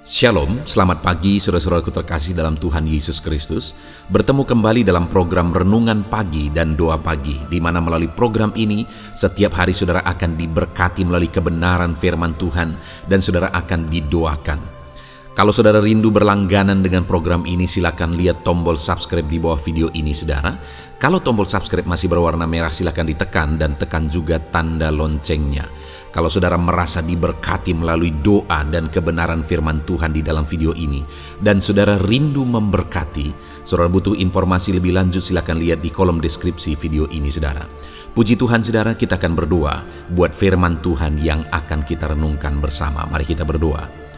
Shalom, selamat pagi saudara-saudaraku terkasih dalam Tuhan Yesus Kristus. Bertemu kembali dalam program Renungan Pagi dan Doa Pagi, di mana melalui program ini setiap hari saudara akan diberkati melalui kebenaran firman Tuhan dan saudara akan didoakan. Kalau saudara rindu berlangganan dengan program ini, silakan lihat tombol subscribe di bawah video ini saudara. Kalau tombol subscribe masih berwarna merah, silakan ditekan dan tekan juga tanda loncengnya. Kalau saudara merasa diberkati melalui doa dan kebenaran firman Tuhan di dalam video ini, dan saudara rindu memberkati, saudara butuh informasi lebih lanjut, silakan lihat di kolom deskripsi video ini saudara. Puji Tuhan saudara, kita akan berdoa buat firman Tuhan yang akan kita renungkan bersama. Mari kita berdoa.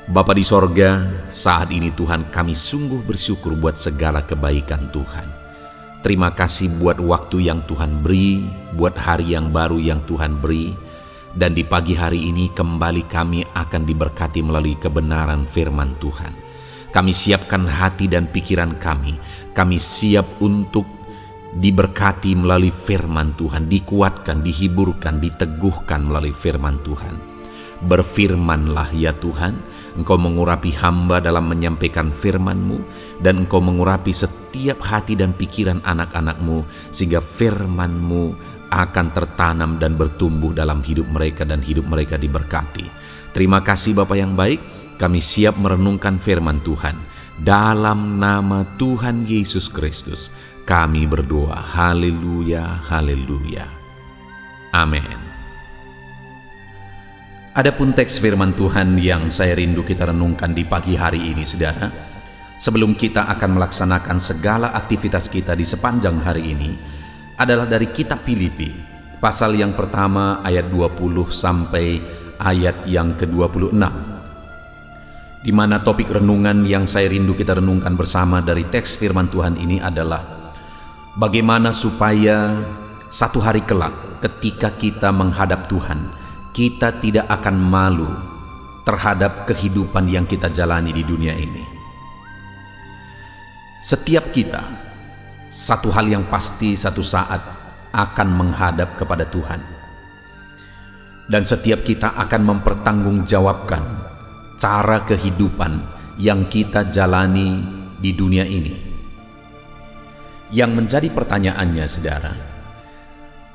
Bapa di sorga, saat ini Tuhan kami sungguh bersyukur buat segala kebaikan Tuhan. Terima kasih buat waktu yang Tuhan beri, buat hari yang baru yang Tuhan beri. Dan di pagi hari ini kembali kami akan diberkati melalui kebenaran firman Tuhan. Kami siapkan hati dan pikiran kami. Kami siap untuk diberkati melalui firman Tuhan, dikuatkan, dihiburkan, diteguhkan melalui firman Tuhan. Berfirmanlah ya Tuhan, Engkau mengurapi hamba dalam menyampaikan firman-Mu, dan Engkau mengurapi setiap hati dan pikiran anak-anak-Mu, sehingga firman-Mu akan tertanam dan bertumbuh dalam hidup mereka dan hidup mereka diberkati. Terima kasih Bapa yang baik, kami siap merenungkan firman Tuhan. Dalam nama Tuhan Yesus Kristus, kami berdoa. Haleluya, haleluya. Amin. Adapun teks firman Tuhan yang saya rindu kita renungkan di pagi hari ini saudara, sebelum kita akan melaksanakan segala aktivitas kita di sepanjang hari ini, adalah dari kitab Filipi, pasal yang pertama ayat 20 sampai ayat yang ke-26. Di mana topik renungan yang saya rindu kita renungkan bersama dari teks firman Tuhan ini adalah bagaimana supaya satu hari kelak ketika kita menghadap Tuhan, kita tidak akan malu terhadap kehidupan yang kita jalani di dunia ini. Setiap kita, satu hal yang pasti satu saat akan menghadap kepada Tuhan. Dan setiap kita akan mempertanggungjawabkan cara kehidupan yang kita jalani di dunia ini. Yang menjadi pertanyaannya saudara,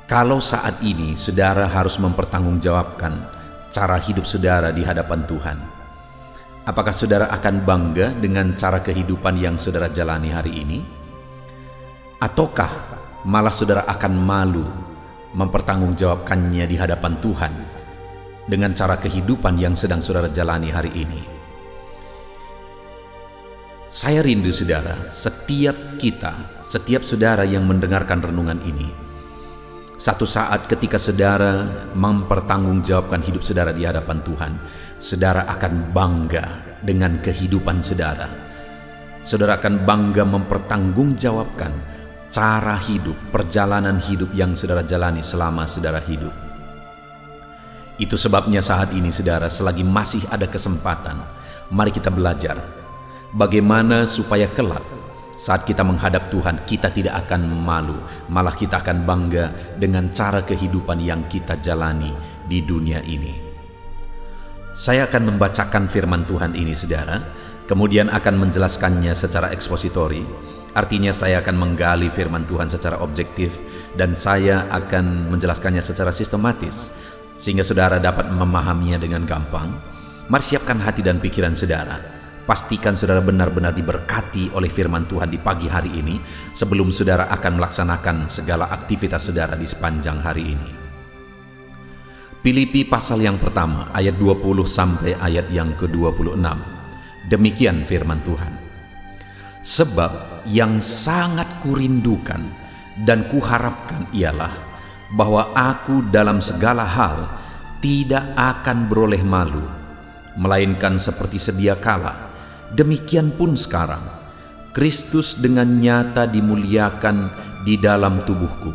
kalau saat ini saudara harus mempertanggungjawabkan cara hidup saudara di hadapan Tuhan, apakah saudara akan bangga dengan cara kehidupan yang saudara jalani hari ini? Ataukah malah saudara akan malu mempertanggungjawabkannya di hadapan Tuhan dengan cara kehidupan yang sedang saudara jalani hari ini? Saya rindu saudara, setiap kita, setiap saudara yang mendengarkan renungan ini, satu saat ketika saudara mempertanggungjawabkan hidup saudara di hadapan Tuhan, saudara akan bangga dengan kehidupan saudara. Saudara akan bangga mempertanggungjawabkan cara hidup, perjalanan hidup yang saudara jalani selama saudara hidup. Itu sebabnya saat ini saudara, selagi masih ada kesempatan, mari kita belajar bagaimana supaya kelak saat kita menghadap Tuhan, kita tidak akan malu, malah kita akan bangga dengan cara kehidupan yang kita jalani di dunia ini. Saya akan membacakan firman Tuhan ini saudara, kemudian akan menjelaskannya secara ekspositori. Artinya saya akan menggali firman Tuhan secara objektif dan saya akan menjelaskannya secara sistematis sehingga saudara dapat memahaminya dengan gampang. Mari siapkan hati dan pikiran saudara. Pastikan saudara benar-benar diberkati oleh firman Tuhan di pagi hari ini sebelum saudara akan melaksanakan segala aktivitas saudara di sepanjang hari ini. Filipi pasal yang pertama ayat 20 sampai ayat yang ke-26. Demikian firman Tuhan. Sebab yang sangat kurindukan dan kuharapkan ialah bahwa aku dalam segala hal tidak akan beroleh malu, melainkan seperti sedia kala, demikian pun sekarang, Kristus dengan nyata dimuliakan di dalam tubuhku,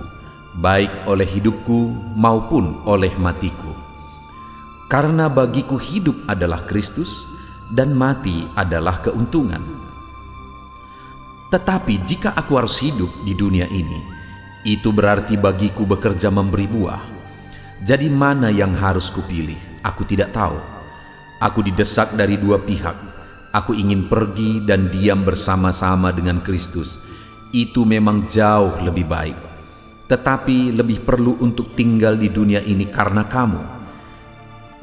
baik oleh hidupku maupun oleh matiku. Karena bagiku hidup adalah Kristus dan mati adalah keuntungan. Tetapi jika aku harus hidup di dunia ini, itu berarti bagiku bekerja memberi buah. Jadi mana yang harus kupilih? Aku tidak tahu. Aku didesak dari dua pihak. Aku ingin pergi dan diam bersama-sama dengan Kristus. Itu memang jauh lebih baik. Tetapi lebih perlu untuk tinggal di dunia ini karena kamu.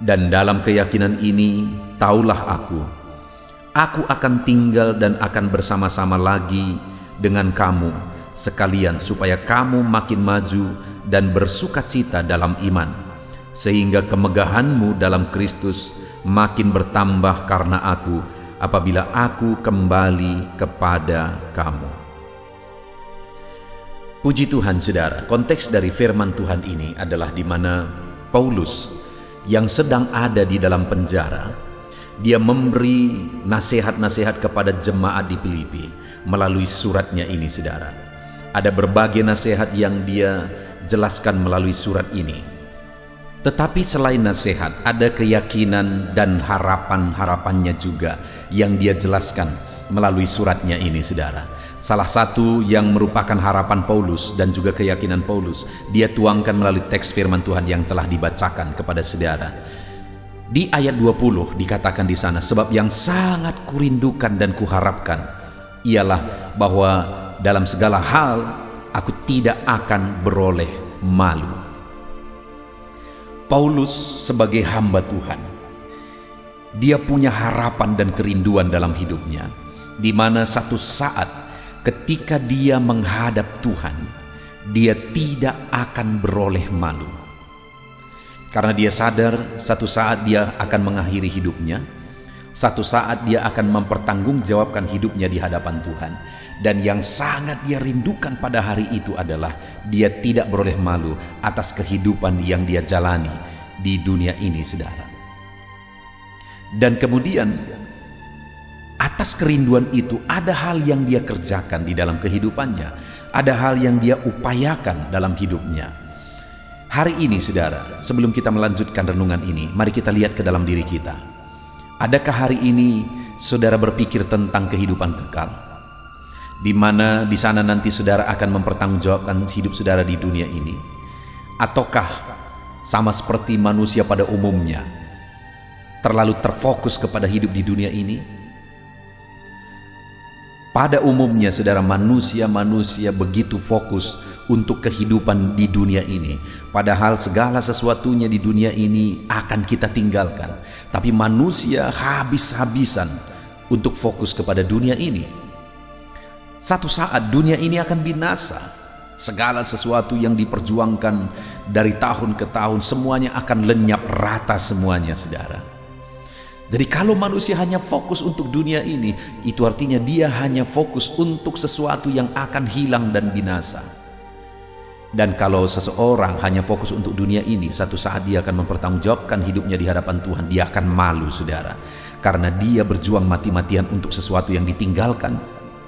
Dan dalam keyakinan ini, taulah aku akan tinggal dan akan bersama-sama lagi dengan kamu sekalian, supaya kamu makin maju dan bersukacita dalam iman, sehingga kemegahanmu dalam Kristus makin bertambah karena aku, apabila aku kembali kepada kamu. Puji Tuhan, saudara. Konteks dari firman Tuhan ini adalah di mana Paulus yang sedang ada di dalam penjara, dia memberi nasihat-nasihat kepada jemaat di Filipi melalui suratnya ini, saudara. Ada berbagai nasihat yang dia jelaskan melalui surat ini. Tetapi selain nasihat, ada keyakinan dan harapan-harapannya juga yang dia jelaskan melalui suratnya ini, saudara. Salah satu yang merupakan harapan Paulus dan juga keyakinan Paulus, dia tuangkan melalui teks firman Tuhan yang telah dibacakan kepada saudara. Di ayat 20 dikatakan di sana, sebab yang sangat kurindukan dan kuharapkan ialah bahwa dalam segala hal aku tidak akan beroleh malu. Paulus sebagai hamba Tuhan, dia punya harapan dan kerinduan dalam hidupnya, di mana satu saat ketika dia menghadap Tuhan, dia tidak akan beroleh malu. Karena dia sadar satu saat dia akan mengakhiri hidupnya, satu saat dia akan mempertanggungjawabkan hidupnya di hadapan Tuhan. Dan yang sangat dia rindukan pada hari itu adalah dia tidak beroleh malu atas kehidupan yang dia jalani di dunia ini, saudara. Dan kemudian atas kerinduan itu ada hal yang dia kerjakan di dalam kehidupannya, ada hal yang dia upayakan dalam hidupnya. Hari ini, saudara, sebelum kita melanjutkan renungan ini, mari kita lihat ke dalam diri kita. Adakah hari ini saudara berpikir tentang kehidupan kekal, di mana di sana nanti saudara akan mempertanggungjawabkan hidup saudara di dunia ini? Ataukah sama seperti manusia pada umumnya, terlalu terfokus kepada hidup di dunia ini? Pada umumnya, saudara, manusia begitu fokus untuk kehidupan di dunia ini, padahal segala sesuatunya di dunia ini akan kita tinggalkan. Tapi manusia habis-habisan untuk fokus kepada dunia ini. Satu saat dunia ini akan binasa. Segala sesuatu yang diperjuangkan dari tahun ke tahun, semuanya akan lenyap rata semuanya, saudara. Jadi kalau manusia hanya fokus untuk dunia ini, itu artinya dia hanya fokus untuk sesuatu yang akan hilang dan binasa. Dan kalau seseorang hanya fokus untuk dunia ini, satu saat dia akan mempertanggungjawabkan hidupnya di hadapan Tuhan. Dia akan malu, saudara, karena dia berjuang mati-matian untuk sesuatu yang ditinggalkan,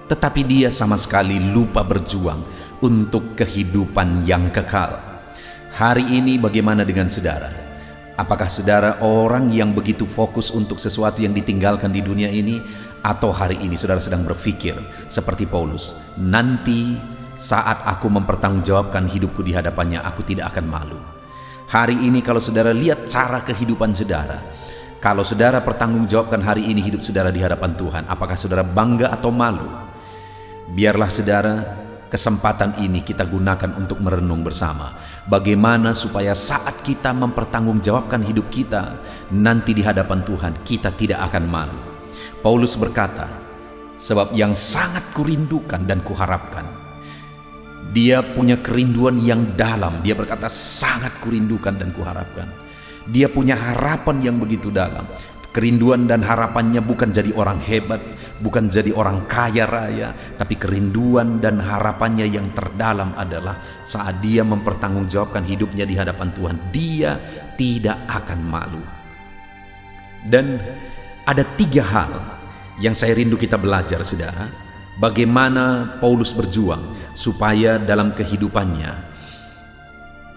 tetapi dia sama sekali lupa berjuang untuk kehidupan yang kekal. Hari ini bagaimana dengan saudara? Apakah saudara orang yang begitu fokus untuk sesuatu yang ditinggalkan di dunia ini? Atau hari ini saudara sedang berpikir seperti Paulus, nanti saat aku mempertanggungjawabkan hidupku di hadapannya, aku tidak akan malu. Hari ini kalau saudara lihat cara kehidupan saudara, kalau saudara pertanggungjawabkan hari ini hidup saudara di hadapan Tuhan, apakah saudara bangga atau malu? Biarlah saudara, kesempatan ini kita gunakan untuk merenung bersama. Bagaimana supaya saat kita mempertanggungjawabkan hidup kita nanti di hadapan Tuhan, kita tidak akan malu. Paulus berkata, sebab yang sangat kurindukan dan kuharapkan. Dia punya kerinduan yang dalam. Dia berkata sangat kurindukan dan kuharapkan. Dia punya harapan yang begitu dalam. Kerinduan dan harapannya bukan jadi orang hebat, bukan jadi orang kaya raya, tapi kerinduan dan harapannya yang terdalam adalah saat dia mempertanggungjawabkan hidupnya di hadapan Tuhan, dia tidak akan malu. Dan ada 3 hal yang saya rindu kita belajar, saudara, bagaimana Paulus berjuang supaya dalam kehidupannya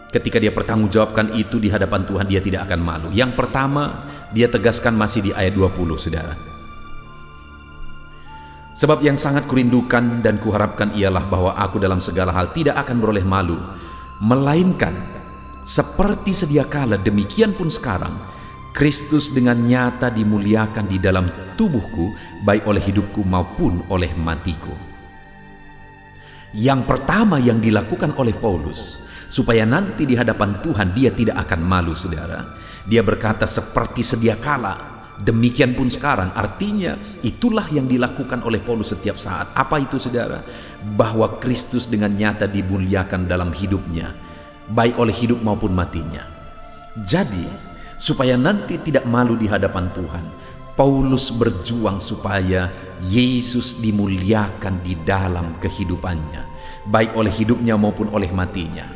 ketika dia pertanggungjawabkan itu di hadapan Tuhan, dia tidak akan malu. Yang pertama, dia tegaskan masih di ayat 20, saudara. Sebab yang sangat kurindukan dan kuharapkan ialah bahwa aku dalam segala hal tidak akan beroleh malu, melainkan seperti sedia kala, demikian pun sekarang, Kristus dengan nyata dimuliakan di dalam tubuhku, baik oleh hidupku maupun oleh matiku. Yang pertama yang dilakukan oleh Paulus, supaya nanti di hadapan Tuhan dia tidak akan malu, saudara. Dia berkata seperti sedia kala, demikian pun sekarang. Artinya itulah yang dilakukan oleh Paulus setiap saat. Apa itu, saudara? Bahwa Kristus dengan nyata dimuliakan dalam hidupnya, baik oleh hidup maupun matinya. Jadi, supaya nanti tidak malu di hadapan Tuhan, Paulus berjuang supaya Yesus dimuliakan di dalam kehidupannya, baik oleh hidupnya maupun oleh matinya.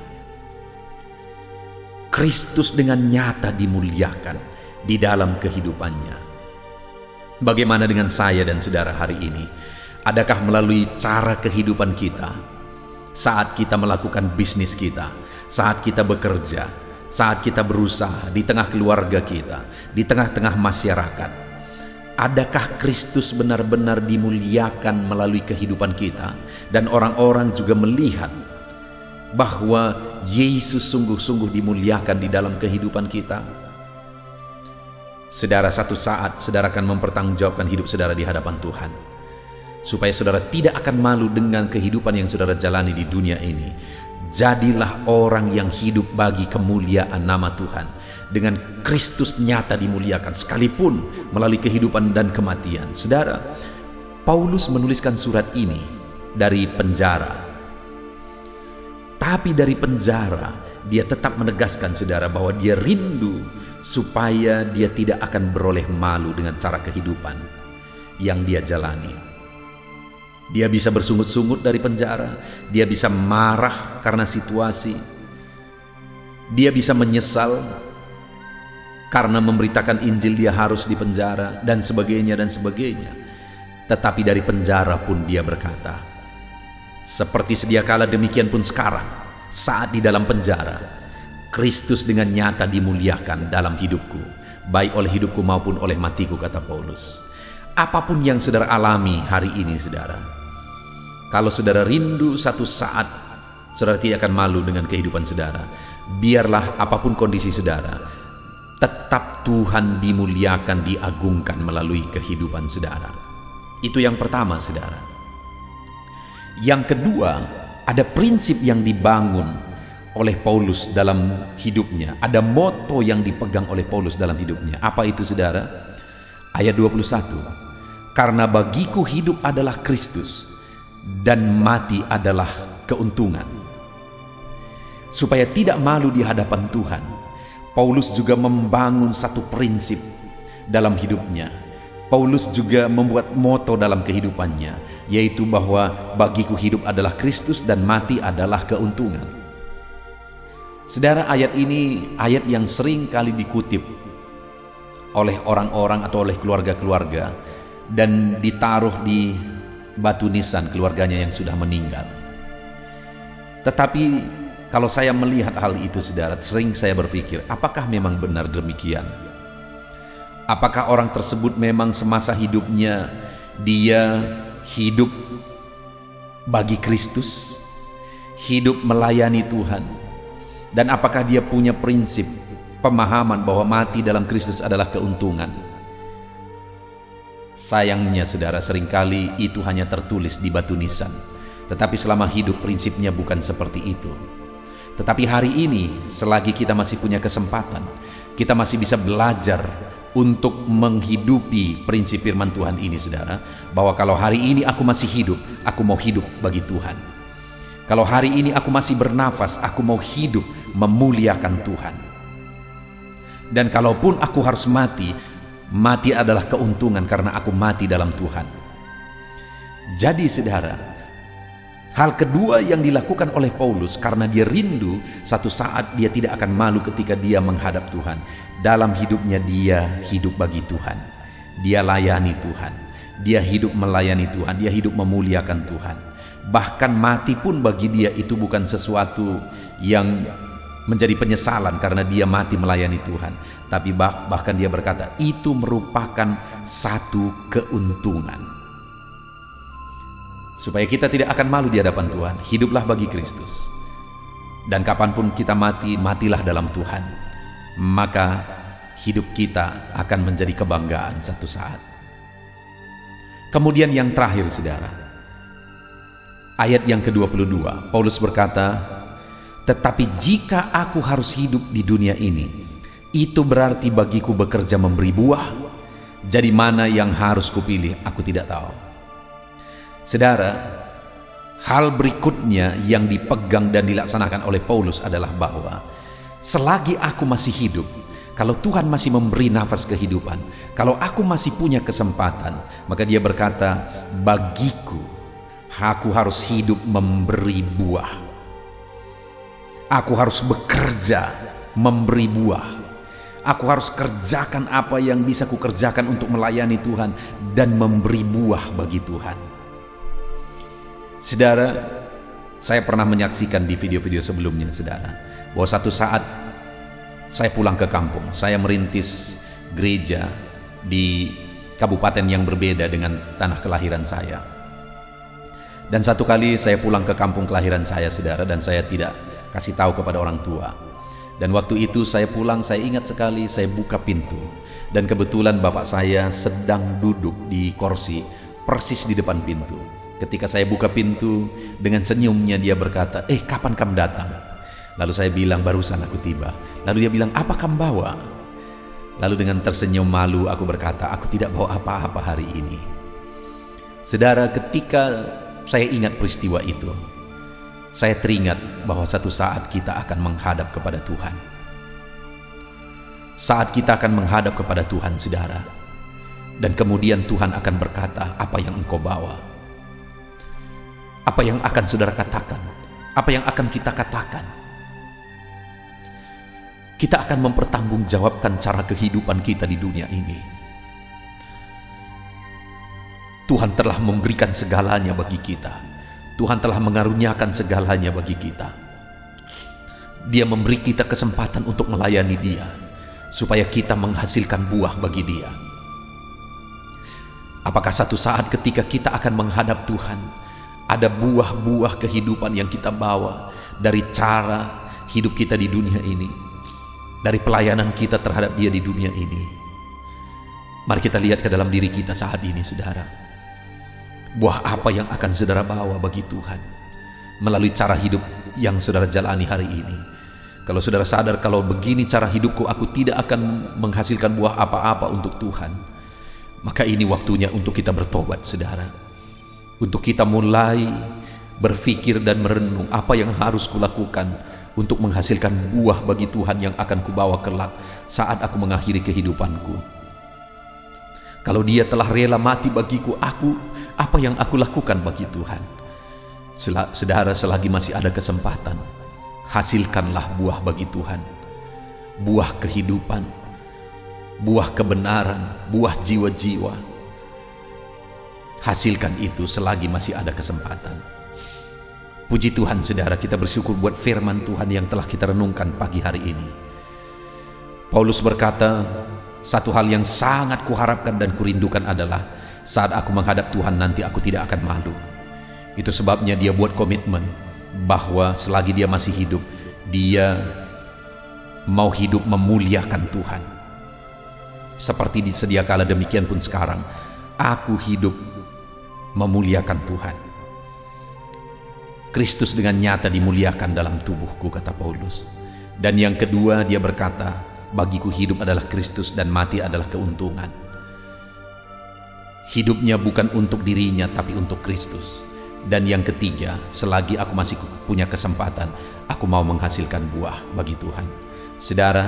Kristus dengan nyata dimuliakan di dalam kehidupannya. Bagaimana dengan saya dan saudara hari ini? Adakah melalui cara kehidupan kita, saat kita melakukan bisnis kita, saat kita bekerja, saat kita berusaha di tengah keluarga kita, di tengah-tengah masyarakat, adakah Kristus benar-benar dimuliakan melalui kehidupan kita, dan orang-orang juga melihat bahwa Yesus sungguh-sungguh dimuliakan di dalam kehidupan kita? Saudara, satu saat saudara akan mempertanggungjawabkan hidup saudara di hadapan Tuhan, supaya saudara tidak akan malu dengan kehidupan yang saudara jalani di dunia ini. Jadilah orang yang hidup bagi kemuliaan nama Tuhan, dengan Kristus nyata dimuliakan sekalipun melalui kehidupan dan kematian. Saudara, Paulus menuliskan surat ini dari penjara. Tapi dari penjara dia tetap menegaskan, saudara, bahwa dia rindu supaya dia tidak akan beroleh malu dengan cara kehidupan yang dia jalani. Dia bisa bersungut-sungut dari penjara, dia bisa marah karena situasi, dia bisa menyesal karena memberitakan Injil dia harus dipenjara, dan sebagainya dan sebagainya. Tetapi dari penjara pun dia berkata, seperti sedia kala demikian pun sekarang, saat di dalam penjara, Kristus dengan nyata dimuliakan dalam hidupku, baik oleh hidupku maupun oleh matiku, kata Paulus. Apapun yang saudara alami hari ini, saudara, kalau saudara rindu satu saat saudara tidak akan malu dengan kehidupan saudara, biarlah apapun kondisi saudara, tetap Tuhan dimuliakan, diagungkan melalui kehidupan saudara. Itu yang pertama, saudara. Yang kedua, ada prinsip yang dibangun oleh Paulus dalam hidupnya. Ada moto yang dipegang oleh Paulus dalam hidupnya. Apa itu, saudara? Ayat 21. Karena bagiku hidup adalah Kristus dan mati adalah keuntungan. Supaya tidak malu di hadapan Tuhan, Paulus juga membangun satu prinsip dalam hidupnya. Paulus juga membuat moto dalam kehidupannya, yaitu bahwa bagiku hidup adalah Kristus dan mati adalah keuntungan. Saudara, ayat ini ayat yang sering kali dikutip oleh orang-orang atau oleh keluarga-keluarga dan ditaruh di batu nisan keluarganya yang sudah meninggal. Tetapi kalau saya melihat hal itu, saudara, sering saya berpikir, apakah memang benar demikian? Apakah orang tersebut memang semasa hidupnya dia hidup bagi Kristus, hidup melayani Tuhan? Dan apakah dia punya prinsip pemahaman bahwa mati dalam Kristus adalah keuntungan? Sayangnya, saudara, seringkali itu hanya tertulis di batu nisan. Tetapi selama hidup prinsipnya bukan seperti itu. Tetapi hari ini, selagi kita masih punya kesempatan, kita masih bisa belajar untuk menghidupi prinsip firman Tuhan ini, saudara, bahwa kalau hari ini aku masih hidup, aku mau hidup bagi Tuhan. Kalau hari ini aku masih bernafas, aku mau hidup memuliakan Tuhan. Dan kalaupun aku harus mati, mati adalah keuntungan karena aku mati dalam Tuhan. Jadi, saudara, hal kedua yang dilakukan oleh Paulus, karena dia rindu satu saat dia tidak akan malu ketika dia menghadap Tuhan. Dalam hidupnya dia hidup bagi Tuhan, dia layani Tuhan, dia hidup melayani Tuhan, dia hidup memuliakan Tuhan. Bahkan mati pun bagi dia itu bukan sesuatu yang menjadi penyesalan karena dia mati melayani Tuhan. Tapi bahkan dia berkata itu merupakan satu keuntungan. Supaya kita tidak akan malu di hadapan Tuhan, hiduplah bagi Kristus. Dan kapanpun kita mati, matilah dalam Tuhan. Maka hidup kita akan menjadi kebanggaan satu saat. Kemudian yang terakhir saudara, ayat yang ke-22, Paulus berkata, tetapi jika aku harus hidup di dunia ini, itu berarti bagiku bekerja memberi buah. Jadi mana yang harus kupilih, aku tidak tahu. Saudara, hal berikutnya yang dipegang dan dilaksanakan oleh Paulus adalah bahwa selagi aku masih hidup, kalau Tuhan masih memberi nafas kehidupan, kalau aku masih punya kesempatan, maka dia berkata, bagiku, aku harus hidup memberi buah. Aku harus bekerja memberi buah. Aku harus kerjakan apa yang bisa kukerjakan untuk melayani Tuhan dan memberi buah bagi Tuhan. Saudara, saya pernah menyaksikan di video-video sebelumnya saudara, bahwa satu saat saya pulang ke kampung, saya merintis gereja di kabupaten yang berbeda dengan tanah kelahiran saya. Dan satu kali saya pulang ke kampung kelahiran saya saudara, dan saya tidak kasih tahu kepada orang tua. Dan waktu itu saya pulang, saya ingat sekali, saya buka pintu, dan kebetulan bapak saya sedang duduk di kursi persis di depan pintu. Ketika saya buka pintu, dengan senyumnya dia berkata, kapan kamu datang? Lalu saya bilang, barusan aku tiba. Lalu dia bilang, apa kamu bawa? Lalu dengan tersenyum malu aku berkata, aku tidak bawa apa-apa hari ini. Saudara, ketika saya ingat peristiwa itu, saya teringat bahwa satu saat kita akan menghadap kepada Tuhan. Saat kita akan menghadap kepada Tuhan, saudara, dan kemudian Tuhan akan berkata, apa yang engkau bawa? Apa yang akan saudara katakan? Apa yang akan kita katakan? Kita akan mempertanggungjawabkan cara kehidupan kita di dunia ini. Tuhan telah memberikan segalanya bagi kita. Tuhan telah mengaruniakan segalanya bagi kita. Dia memberi kita kesempatan untuk melayani Dia, supaya kita menghasilkan buah bagi Dia. Apakah satu saat ketika kita akan menghadap Tuhan, ada buah-buah kehidupan yang kita bawa dari cara hidup kita di dunia ini, dari pelayanan kita terhadap Dia di dunia ini? Mari kita lihat ke dalam diri kita saat ini, saudara. Buah apa yang akan saudara bawa bagi Tuhan melalui cara hidup yang saudara jalani hari ini? Kalau saudara sadar, kalau begini cara hidupku, aku tidak akan menghasilkan buah apa-apa untuk Tuhan, maka ini waktunya untuk kita bertobat, saudara. Untuk kita mulai berpikir dan merenung, apa yang harus kulakukan untuk menghasilkan buah bagi Tuhan yang akan kubawa kelak saat aku mengakhiri kehidupanku. Kalau Dia telah rela mati bagiku, apa yang aku lakukan bagi Tuhan? Saudara, selagi masih ada kesempatan, hasilkanlah buah bagi Tuhan. Buah kehidupan, buah kebenaran, buah jiwa-jiwa. Hasilkan itu selagi masih ada kesempatan. Puji Tuhan saudara, kita bersyukur buat firman Tuhan yang telah kita renungkan pagi hari ini. Paulus berkata, satu hal yang sangat kuharapkan dan kurindukan adalah saat aku menghadap Tuhan nanti aku tidak akan malu. Itu sebabnya dia buat komitmen bahwa selagi dia masih hidup, dia mau hidup memuliakan Tuhan. Seperti di sedia kala, demikian pun sekarang aku hidup memuliakan Tuhan. Kristus dengan nyata dimuliakan dalam tubuhku, kata Paulus. Dan yang kedua, dia berkata, bagiku hidup adalah Kristus dan mati adalah keuntungan. Hidupnya bukan untuk dirinya tapi untuk Kristus. Dan yang ketiga, selagi aku masih punya kesempatan, aku mau menghasilkan buah bagi Tuhan. Saudara,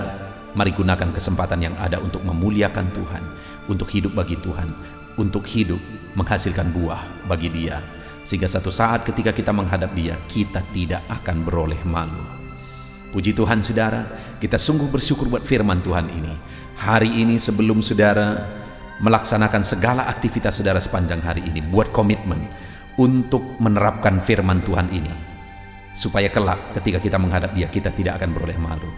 mari gunakan kesempatan yang ada untuk memuliakan Tuhan, untuk hidup bagi Tuhan, untuk hidup menghasilkan buah bagi Dia, sehingga satu saat ketika kita menghadap Dia, kita tidak akan beroleh malu. Puji Tuhan saudara, kita sungguh bersyukur buat firman Tuhan ini. Hari ini sebelum saudara melaksanakan segala aktivitas saudara sepanjang hari ini, buat komitmen untuk menerapkan firman Tuhan ini, supaya kelak ketika kita menghadap Dia, kita tidak akan beroleh malu.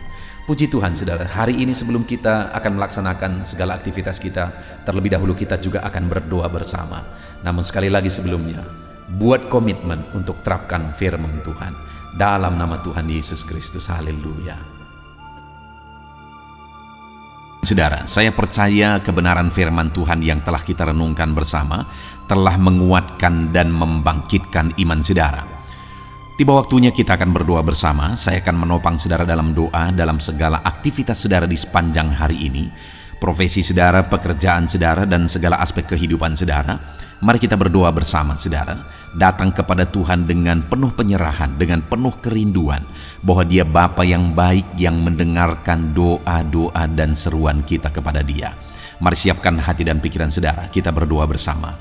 Puji Tuhan saudara, hari ini sebelum kita akan melaksanakan segala aktivitas kita, terlebih dahulu kita juga akan berdoa bersama. Namun sekali lagi sebelumnya, buat komitmen untuk terapkan firman Tuhan dalam nama Tuhan Yesus Kristus. Haleluya. saudara, saya percaya kebenaran firman Tuhan yang telah kita renungkan bersama telah menguatkan dan membangkitkan iman saudara. Tiba waktunya kita akan berdoa bersama. Saya akan menopang saudara dalam doa dalam segala aktivitas saudara di sepanjang hari ini, profesi saudara, pekerjaan saudara, dan segala aspek kehidupan saudara. Mari kita berdoa bersama saudara, datang kepada Tuhan dengan penuh penyerahan, dengan penuh kerinduan bahwa Dia Bapa yang baik yang mendengarkan doa-doa dan seruan kita kepada Dia. Mari siapkan hati dan pikiran saudara, kita berdoa bersama.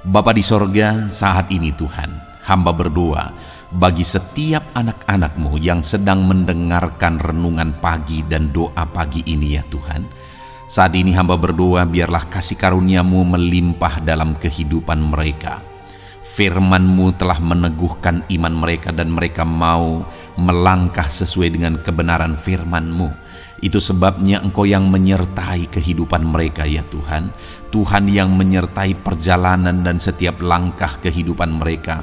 Bapa di sorga, saat ini Tuhan, hamba berdoa bagi setiap anak-anak-Mu yang sedang mendengarkan renungan pagi dan doa pagi ini ya Tuhan. Saat ini hamba berdoa biarlah kasih karunia-Mu melimpah dalam kehidupan mereka. Firman-Mu telah meneguhkan iman mereka dan mereka mau melangkah sesuai dengan kebenaran firman-Mu. Itu sebabnya Engkau yang menyertai kehidupan mereka ya Tuhan. Tuhan yang menyertai perjalanan dan setiap langkah kehidupan mereka,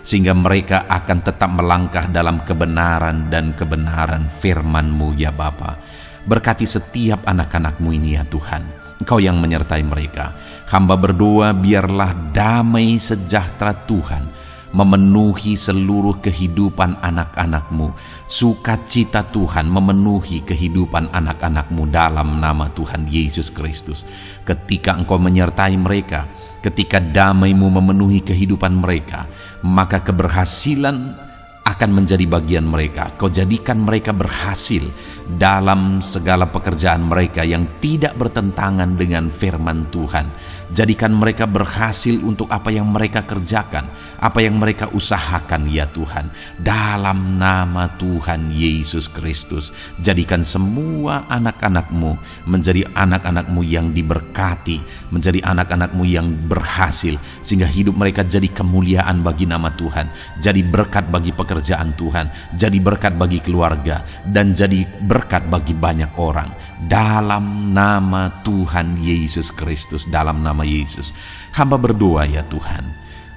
sehingga mereka akan tetap melangkah dalam kebenaran dan kebenaran firman-Mu ya Bapa. Berkati setiap anak-anak-Mu ini ya Tuhan. Engkau yang menyertai mereka. Hamba berdoa biarlah damai sejahtera Tuhan memenuhi seluruh kehidupan anak-anak-Mu. Sukacita Tuhan memenuhi kehidupan anak-anak-Mu dalam nama Tuhan Yesus Kristus. Ketika Engkau menyertai mereka, ketika damai-Mu memenuhi kehidupan mereka, maka keberhasilan akan menjadi bagian mereka. Kau jadikan mereka berhasil dalam segala pekerjaan mereka yang tidak bertentangan dengan firman Tuhan. Jadikan mereka berhasil untuk apa yang mereka kerjakan, apa yang mereka usahakan ya Tuhan. Dalam nama Tuhan Yesus Kristus, jadikan semua anak-anak-Mu menjadi anak-anak-Mu yang diberkati, menjadi anak-anak-Mu yang berhasil, sehingga hidup mereka jadi kemuliaan bagi nama Tuhan, jadi berkat bagi pekerjaan Tuhan, jadi berkat bagi keluarga, dan jadi berkat bagi banyak orang. Dalam nama Tuhan Yesus Kristus, dalam nama Yesus, hamba berdoa ya Tuhan,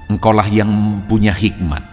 Engkaulah yang punya hikmat.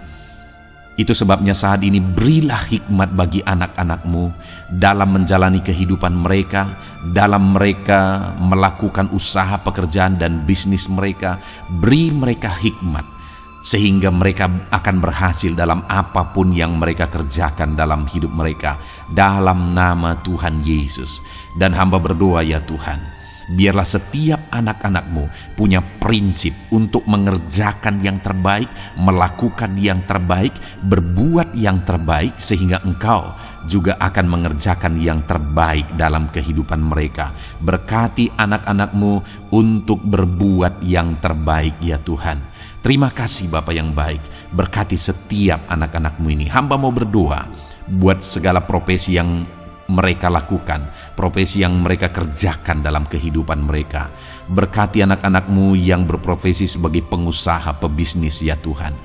Itu sebabnya saat ini berilah hikmat bagi anak-anak-Mu dalam menjalani kehidupan mereka, dalam mereka melakukan usaha pekerjaan dan bisnis mereka. Beri mereka hikmat sehingga mereka akan berhasil dalam apapun yang mereka kerjakan dalam hidup mereka, dalam nama Tuhan Yesus. Dan hamba berdoa ya Tuhan, biarlah setiap anak-anak-Mu punya prinsip untuk mengerjakan yang terbaik, melakukan yang terbaik, berbuat yang terbaik, sehingga Engkau juga akan mengerjakan yang terbaik dalam kehidupan mereka. Berkati anak-anak-Mu untuk berbuat yang terbaik ya Tuhan. Terima kasih Bapa yang baik, berkati setiap anak-anak-Mu ini. Hamba mau berdoa buat segala profesi yang mereka lakukan, profesi yang mereka kerjakan dalam kehidupan mereka. Berkati anak-anak-Mu yang berprofesi sebagai pengusaha, pebisnis ya Tuhan.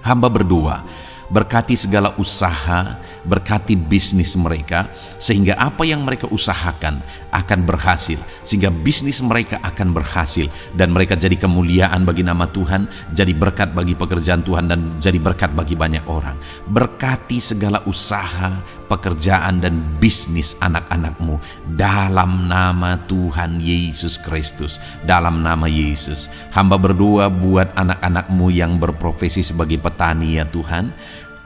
Hamba berdoa, berkati segala usaha, berkati bisnis mereka, sehingga apa yang mereka usahakan akan berhasil, sehingga bisnis mereka akan berhasil, dan mereka jadi kemuliaan bagi nama Tuhan, jadi berkat bagi pekerjaan Tuhan, dan jadi berkat bagi banyak orang. Berkati segala usaha, pekerjaan, dan bisnis anak-anak-Mu dalam nama Tuhan Yesus Kristus, dalam nama Yesus. Hamba berdoa buat anak-anak-Mu yang berprofesi sebagai petani ya Tuhan.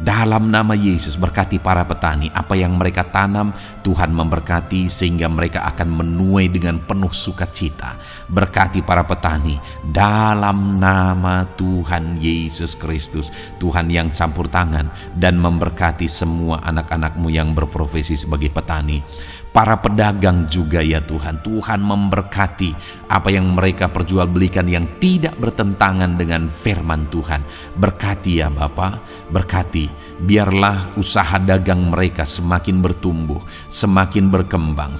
Dalam nama Yesus, berkati para petani. Apa yang mereka tanam, Tuhan memberkati sehingga mereka akan menuai dengan penuh sukacita. Berkati para petani dalam nama Tuhan Yesus Kristus. Tuhan yang campur tangan dan memberkati semua anak-anak-Mu yang berprofesi sebagai petani. Para pedagang juga ya Tuhan, Tuhan memberkati apa yang mereka perjualbelikan yang tidak bertentangan dengan firman Tuhan. Berkati ya Bapa, berkati, biarlah usaha dagang mereka semakin bertumbuh, semakin berkembang,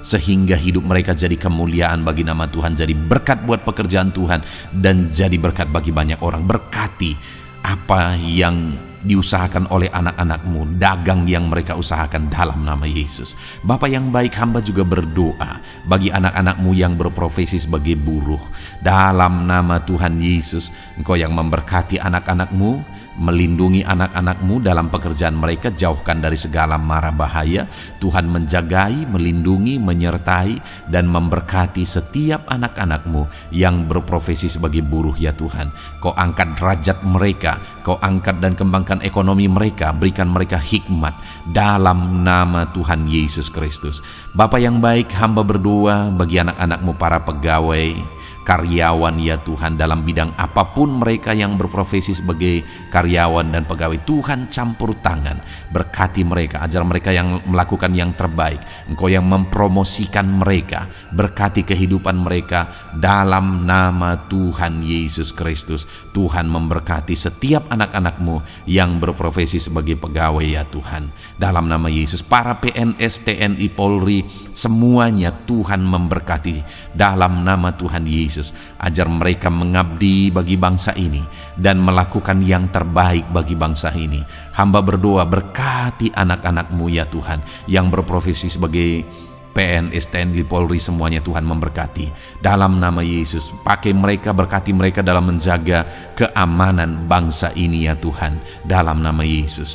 sehingga hidup mereka jadi kemuliaan bagi nama Tuhan, jadi berkat buat pekerjaan Tuhan, dan jadi berkat bagi banyak orang. Berkati apa yang diusahakan oleh anak-anakmu, dagang yang mereka usahakan dalam nama Yesus. Bapa yang baik, hamba juga berdoa bagi anak-anakmu yang berprofesi sebagai buruh. Dalam nama Tuhan Yesus, Engkau yang memberkati anak-anakmu, melindungi anak-anakmu dalam pekerjaan mereka, jauhkan dari segala mara bahaya. Tuhan menjagai, melindungi, menyertai, dan memberkati setiap anak-anakmu yang berprofesi sebagai buruh ya Tuhan. Kau angkat derajat mereka, Kau angkat dan kembangkan ekonomi mereka, berikan mereka hikmat dalam nama Tuhan Yesus Kristus. Bapa yang baik, hamba berdoa bagi anak-anakmu para pegawai, karyawan ya Tuhan, dalam bidang apapun mereka yang berprofesi sebagai karyawan dan pegawai. Tuhan campur tangan, berkati mereka, ajar mereka yang melakukan yang terbaik. Engkau yang mempromosikan mereka, berkati kehidupan mereka dalam nama Tuhan Yesus Kristus. Tuhan memberkati setiap anak-anakmu yang berprofesi sebagai pegawai ya Tuhan, dalam nama Yesus. Para PNS, TNI, Polri, semuanya Tuhan memberkati dalam nama Tuhan Yesus. Ajar mereka mengabdi bagi bangsa ini dan melakukan yang terbaik bagi bangsa ini. Hamba berdoa, berkati anak-anakmu ya Tuhan yang berprofesi sebagai PNS, TNI, Polri, semuanya Tuhan memberkati dalam nama Yesus. Pakai mereka, berkati mereka dalam menjaga keamanan bangsa ini ya Tuhan, dalam nama Yesus.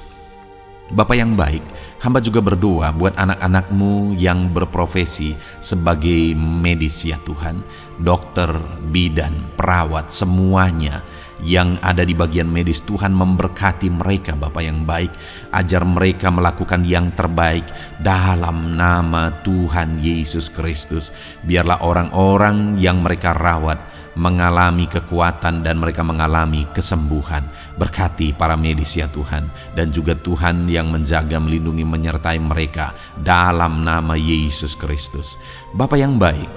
Bapa yang baik, hamba juga berdoa buat anak-anakmu yang berprofesi sebagai medis ya Tuhan, dokter, bidan, perawat, semuanya yang ada di bagian medis. Tuhan memberkati mereka Bapa yang baik, ajar mereka melakukan yang terbaik dalam nama Tuhan Yesus Kristus. Biarlah orang-orang yang mereka rawat mengalami kekuatan dan mereka mengalami kesembuhan. Berkati para medis ya Tuhan, dan juga Tuhan yang menjaga, melindungi, menyertai mereka dalam nama Yesus Kristus. Bapa yang baik,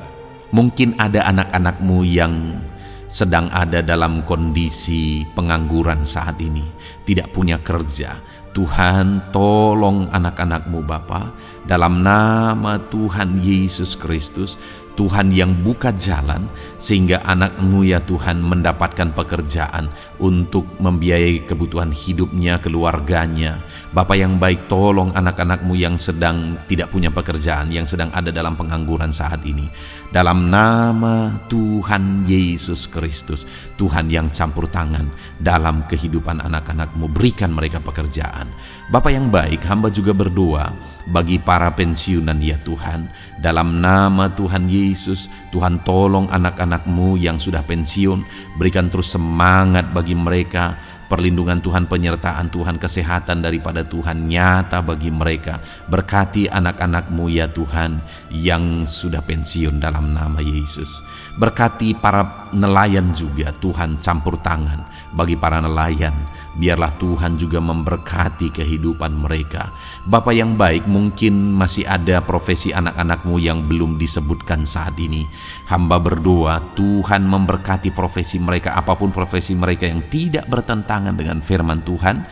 mungkin ada anak-anakmu yang sedang ada dalam kondisi pengangguran saat ini, tidak punya kerja. Tuhan, tolong anak-anakmu Bapa, dalam nama Tuhan Yesus Kristus. Tuhan yang buka jalan sehingga anakmu ya Tuhan mendapatkan pekerjaan untuk membiayai kebutuhan hidupnya, keluarganya. Bapa yang baik, tolong anak-anakmu yang sedang tidak punya pekerjaan, yang sedang ada dalam pengangguran saat ini. Dalam nama Tuhan Yesus Kristus, Tuhan yang campur tangan dalam kehidupan anak-anakmu, berikan mereka pekerjaan. Bapa yang baik, hamba juga berdoa bagi para pensiunan ya Tuhan, dalam nama Tuhan Yesus. Tuhan tolong anak-anakmu yang sudah pensiun, berikan terus semangat bagi mereka, perlindungan Tuhan, penyertaan Tuhan, kesehatan daripada Tuhan nyata bagi mereka. Berkati anak-anakmu ya Tuhan yang sudah pensiun dalam nama Yesus. Berkati para nelayan juga, Tuhan campur tangan bagi para nelayan. Biarlah Tuhan juga memberkati kehidupan mereka. Bapa yang baik, mungkin masih ada profesi anak-anakmu yang belum disebutkan saat ini. Hamba berdoa Tuhan memberkati profesi mereka, apapun profesi mereka yang tidak bertentangan dengan firman Tuhan.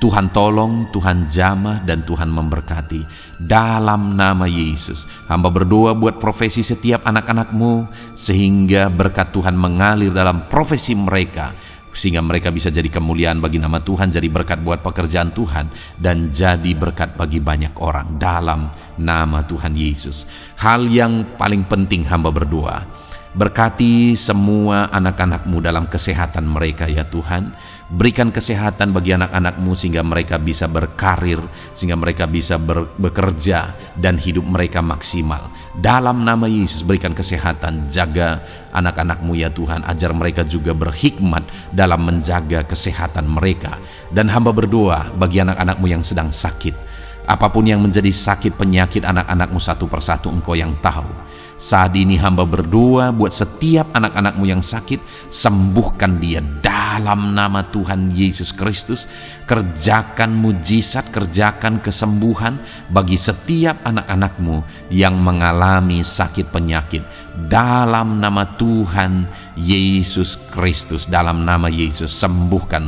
Tuhan tolong, Tuhan jamah, dan Tuhan memberkati dalam nama Yesus. Hamba berdoa buat profesi setiap anak-anakmu, sehingga berkat Tuhan mengalir dalam profesi mereka, sehingga mereka bisa jadi kemuliaan bagi nama Tuhan, jadi berkat buat pekerjaan Tuhan, dan jadi berkat bagi banyak orang dalam nama Tuhan Yesus. Hal yang paling penting hamba berdoa, berkati semua anak-anakmu dalam kesehatan mereka ya Tuhan. Berikan kesehatan bagi anak-anakmu sehingga mereka bisa berkarir, sehingga mereka bisa bekerja dan hidup mereka maksimal. Dalam nama Yesus berikan kesehatan, jaga anak-anakmu ya Tuhan, ajar mereka juga berhikmat dalam menjaga kesehatan mereka. Dan hamba berdoa bagi anak-anakmu yang sedang sakit, apapun yang menjadi sakit penyakit anak-anakmu satu persatu Engkau yang tahu. Saat ini hamba berdoa buat setiap anak-anakmu yang sakit, sembuhkan dia dalam nama Tuhan Yesus Kristus. Kerjakan mujizat, kerjakan kesembuhan bagi setiap anak-anakmu yang mengalami sakit penyakit dalam nama Tuhan Yesus Kristus. Dalam nama Yesus sembuhkan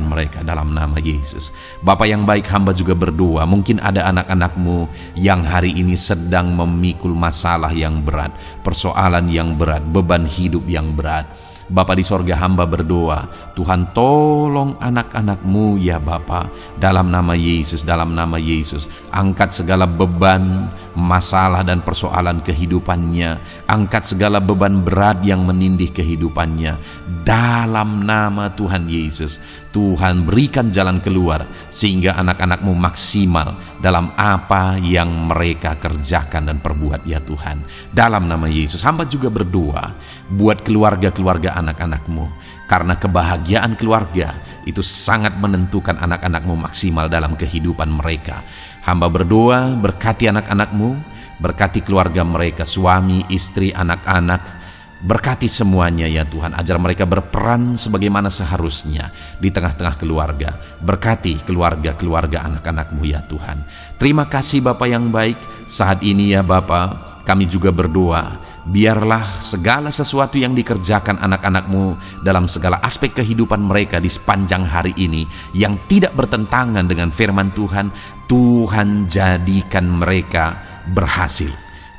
mereka dalam nama Yesus. Bapa yang baik, hamba juga berdoa, mungkin ada anak-anakmu yang hari ini sedang memikul masalah yang berat, persoalan yang berat, beban hidup yang berat. Bapa di sorga, hamba berdoa, Tuhan tolong anak-anak-Mu ya Bapa, dalam nama Yesus, dalam nama Yesus. Angkat segala beban, masalah dan persoalan kehidupannya, angkat segala beban berat yang menindih kehidupannya, dalam nama Tuhan Yesus. Tuhan berikan jalan keluar, sehingga anak-anak-Mu maksimal dalam apa yang mereka kerjakan dan perbuat ya Tuhan. Dalam nama Yesus, hamba juga berdoa buat keluarga-keluarga anak-anak-Mu, karena kebahagiaan keluarga itu sangat menentukan anak-anak-Mu maksimal dalam kehidupan mereka. Hamba berdoa, berkati anak-anak-Mu, berkati keluarga mereka, suami, istri, anak-anak, berkati semuanya ya Tuhan, ajar mereka berperan sebagaimana seharusnya di tengah-tengah keluarga. Berkati keluarga-keluarga anak-anak-Mu ya Tuhan. Terima kasih Bapa yang baik. Saat ini ya Bapa, kami juga berdoa, biarlah segala sesuatu yang dikerjakan anak-anak-Mu dalam segala aspek kehidupan mereka di sepanjang hari ini yang tidak bertentangan dengan firman Tuhan, Tuhan jadikan mereka berhasil.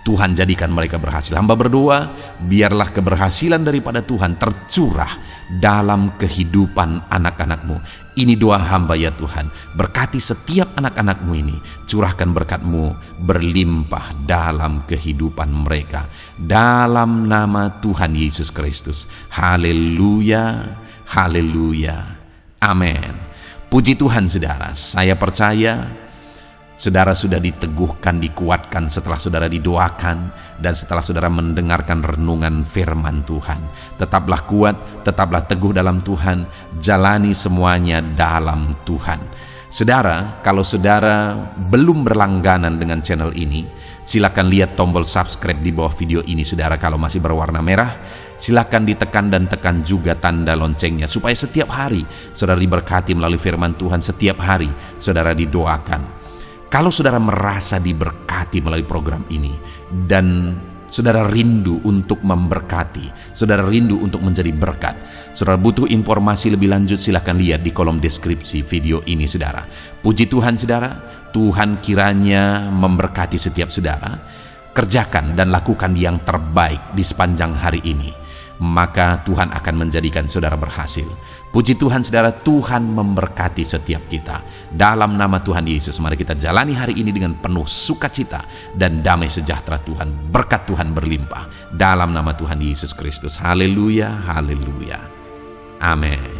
Tuhan jadikan mereka berhasil. Hamba berdoa, biarlah keberhasilan daripada Tuhan tercurah dalam kehidupan anak-anak-Mu. Ini doa hamba ya Tuhan. Berkati setiap anak-anak-Mu ini. Curahkan berkat-Mu berlimpah dalam kehidupan mereka. Dalam nama Tuhan Yesus Kristus. Haleluya, haleluya, amin. Puji Tuhan saudara, saya percaya saudara sudah diteguhkan, dikuatkan setelah saudara didoakan dan setelah saudara mendengarkan renungan firman Tuhan. Tetaplah kuat, tetaplah teguh dalam Tuhan, jalani semuanya dalam Tuhan. Saudara, kalau saudara belum berlangganan dengan channel ini, silakan lihat tombol subscribe di bawah video ini saudara. Kalau masih berwarna merah, silakan ditekan dan tekan juga tanda loncengnya, supaya setiap hari saudara diberkati melalui firman Tuhan. Setiap hari saudara didoakan. Kalau saudara merasa diberkati melalui program ini dan saudara rindu untuk memberkati, saudara rindu untuk menjadi berkat, saudara butuh informasi lebih lanjut, silakan lihat di kolom deskripsi video ini saudara. Puji Tuhan saudara, Tuhan kiranya memberkati setiap saudara. Kerjakan dan lakukan yang terbaik di sepanjang hari ini, maka Tuhan akan menjadikan saudara berhasil. Puji Tuhan saudara, Tuhan memberkati setiap kita. Dalam nama Tuhan Yesus, mari kita jalani hari ini dengan penuh sukacita dan damai sejahtera Tuhan. Berkat Tuhan berlimpah. Dalam nama Tuhan Yesus Kristus. Haleluya, haleluya. Amin.